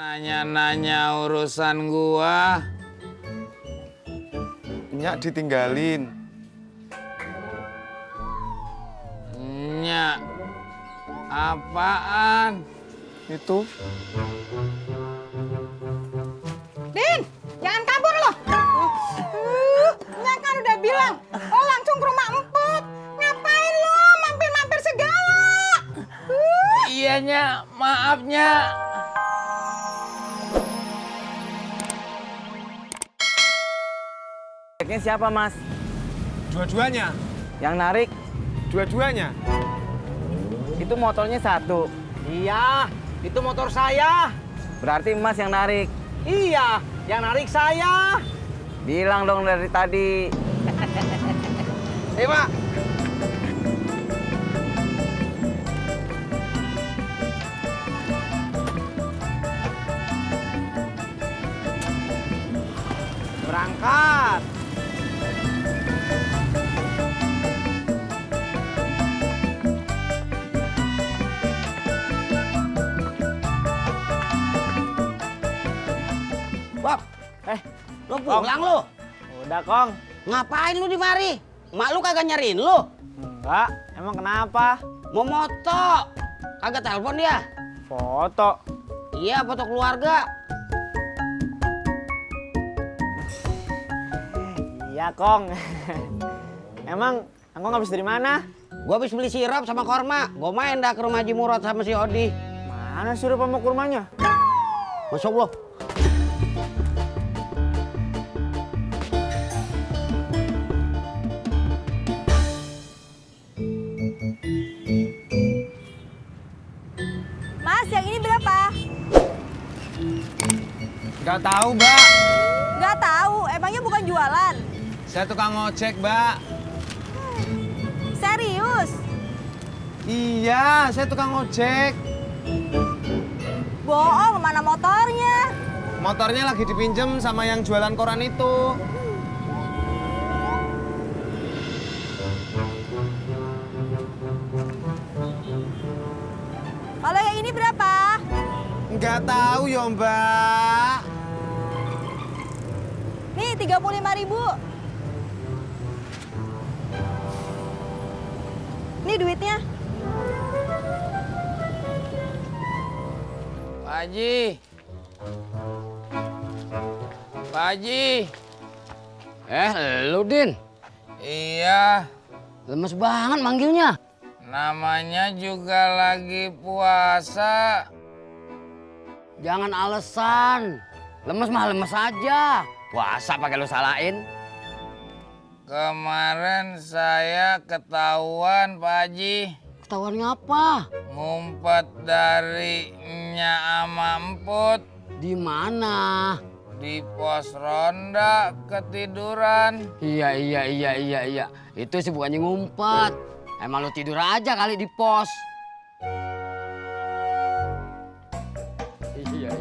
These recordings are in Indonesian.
Nanya-nanya urusan gua. Nyak ditinggalin. Nyak. Apaan? Itu Din, jangan kabur lo. Nyak kan udah bilang, lo langsung ke rumah emput. Ngapain lo mampir-mampir segala? Iya, Nyak. Maaf, Nyak. Ini siapa, Mas? dua-duanya. Yang narik? Dua-duanya. Itu motornya satu. Iya, itu motor saya. Berarti Mas yang narik. Iya, yang narik saya. Bilang dong dari tadi. Pak. Berangkat. Bob, lu pulang lu? Udah, Kong. Ngapain lu di mari? Mak lu kagak nyariin lu? Enggak. Emang kenapa? Mau moto. Kagak telepon dia? Foto. Iya, foto keluarga. Iya, Kong. Emang Kong habis dari mana? Gua habis beli sirup sama korma. Gua main dah ke rumah Haji Murad sama si Odi. Mana suruh mau ke rumahnya? Masya Allah. Mas, yang ini berapa? Nggak tahu, Mbak. Nggak tahu, emangnya bukan jualan. Saya tukang ojek, Mbak. Serius? Iya, saya tukang ojek. Bohong, mana motornya? Motornya lagi dipinjem sama yang jualan koran itu. Kalau yang ini berapa? Nggak tahu ya, Mbak. Nih, 35.000. Nih duitnya. Pak Haji. Pak Haji. Lu Din. Iya. Lemes banget manggilnya. Namanya juga lagi puasa. Jangan alasan. Lemes mah lemes aja. Puasa pakai lu salahin. Kemarin saya ketahuan, Pak Haji. Ketahuan ngapa? Ngumpet dari Nya ama Emput Di mana? di pos ronda ketiduran. Iya. Itu sih bukannya ngumpet. Emang lu tidur aja kali di pos. Iya.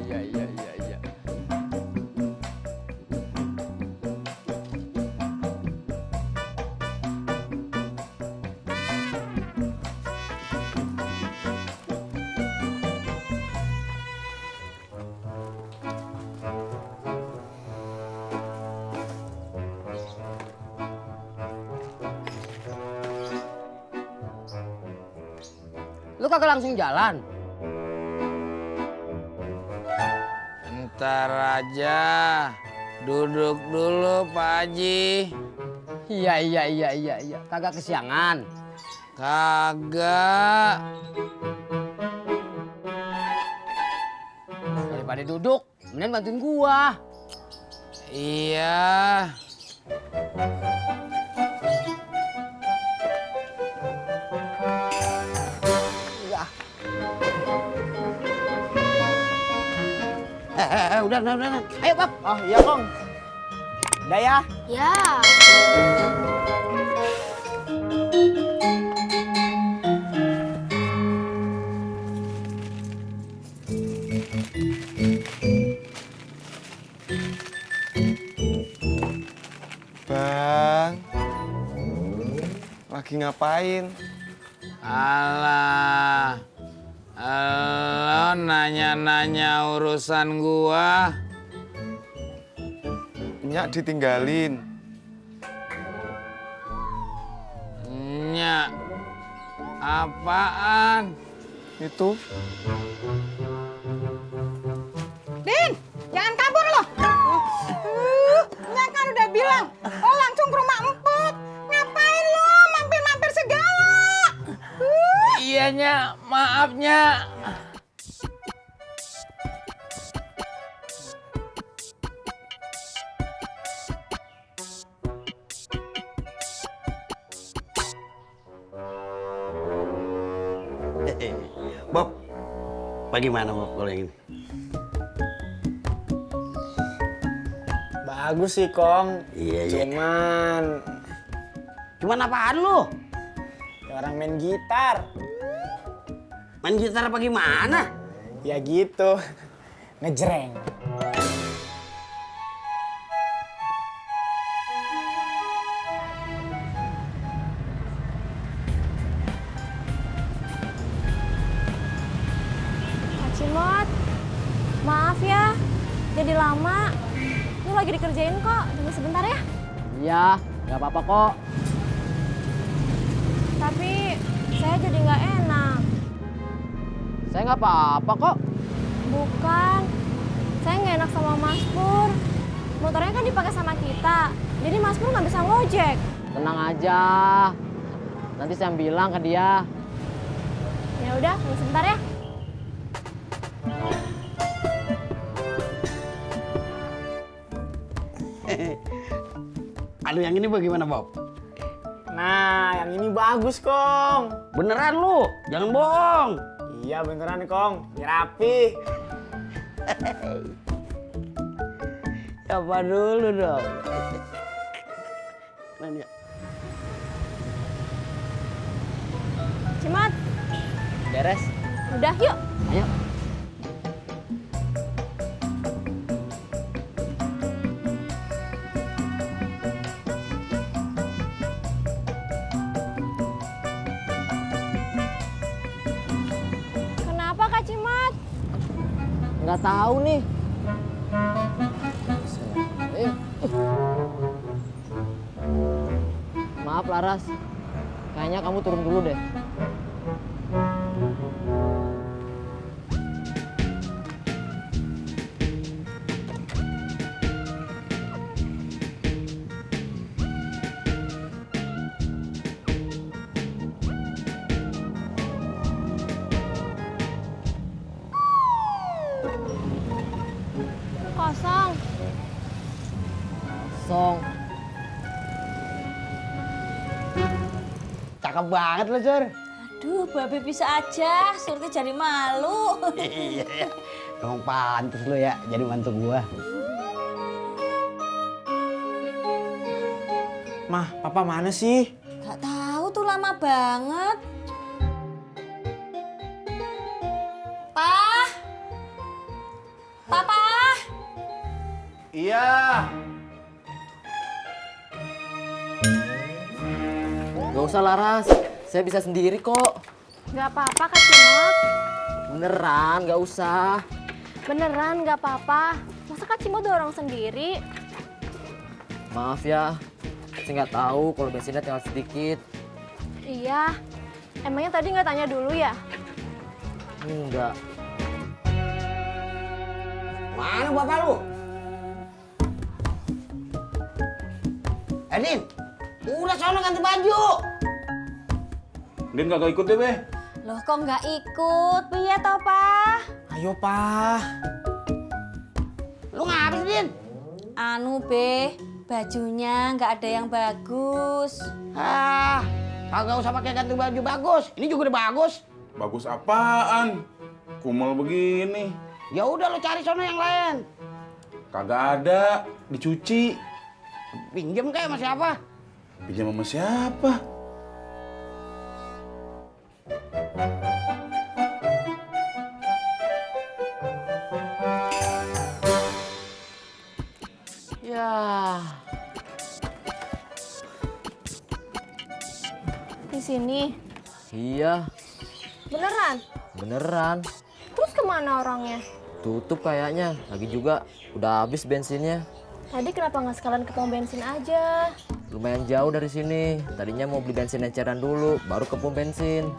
Lu kagak langsung jalan? Ntar aja. Duduk dulu, Pak Haji. Iya. Kagak kesiangan. Kagak. Daripada duduk, mending bantuin gua. Iya. Udah. Ayo, Bab. Oh, iya, Kong. Udah ya? Ya. Bang. Lagi ngapain? Alah. Lo nanya-nanya urusan gua? Nyak ditinggalin. Nyak, apaan? Itu Din, jangan kabur lo. Nyak kan udah bilang, oh langsung ke rumah emput. Ngapain lo mampir-mampir segala? Iya, Nyak. Maaf, Nyak. Bob, bagaimana Bob kalau yang ini? Bagus sih, Kong. Iya. Cuman apaan lu? ya orang main gitar. Main gitar apa gimana? Ya gitu. Ngejreng. Pak Cimot, maaf ya, jadi lama. Ini lagi dikerjain kok, tunggu sebentar ya. Iya, nggak apa-apa kok. Tapi saya jadi nggak enak. Saya nggak apa-apa kok. Bukan, saya nggak enak sama Mas Pur. Motornya kan dipakai sama kita, jadi Mas Pur nggak bisa ngojek. Tenang aja. Nanti saya bilang ke dia. Ya udah, tunggu sebentar ya. Aduh, yang ini bagaimana Bob? Nah, yang ini bagus, Kong. Beneran lu, jangan bohong. Iya beneran, Kong. Biar rapi. Coba dulu dong. Mana ya? Cimot, Beres. udah yuk. Ayo. Kenapa Kak Cimot? Nggak tahu nih. Ayo. Maaf Laras. Kayaknya kamu turun dulu deh. Kosong. Song. Cakep banget lo, Sur. Aduh, Babe bisa aja, Surti jadi malu. Iya, ya. Emang pantes lo ya jadi mantu gua. Mah, papa mana sih? Gak tahu tuh lama banget. Pak? Papa? iya. Nggak usah Laras. Saya bisa sendiri kok. Nggak apa-apa Kak Cimot. Beneran, nggak usah. Beneran nggak apa-apa. Masa Kak Cimot dorong sendiri? Maaf ya. Saya nggak tahu kalau bensinnya tinggal sedikit. Iya. Emangnya tadi nggak tanya dulu ya? Enggak. Mana bapak lu? Din, udah sono ganti baju. Din kagak ikut deh, Be. Loh kok nggak ikut? Piye toh, Pak? Ayo, Pak. Lu ngapis, Din? Anu, Be, bajunya nggak ada yang bagus. Ah, kagak usah pakai ganti baju bagus. Ini juga udah bagus. Bagus apaan? Kumel begini. Ya udah lu cari sono yang lain. Kagak ada, dicuci. Pinjem kayak sama siapa? Pinjam sama siapa? Ya. Di sini. Iya. Beneran? Beneran. Terus kemana orangnya? Tutup kayaknya. Lagi juga udah habis bensinnya. Tadi kenapa nggak sekalian ke pom bensin aja? Lumayan jauh dari sini. Tadinya mau beli bensin eceran dulu, baru ke pom bensin.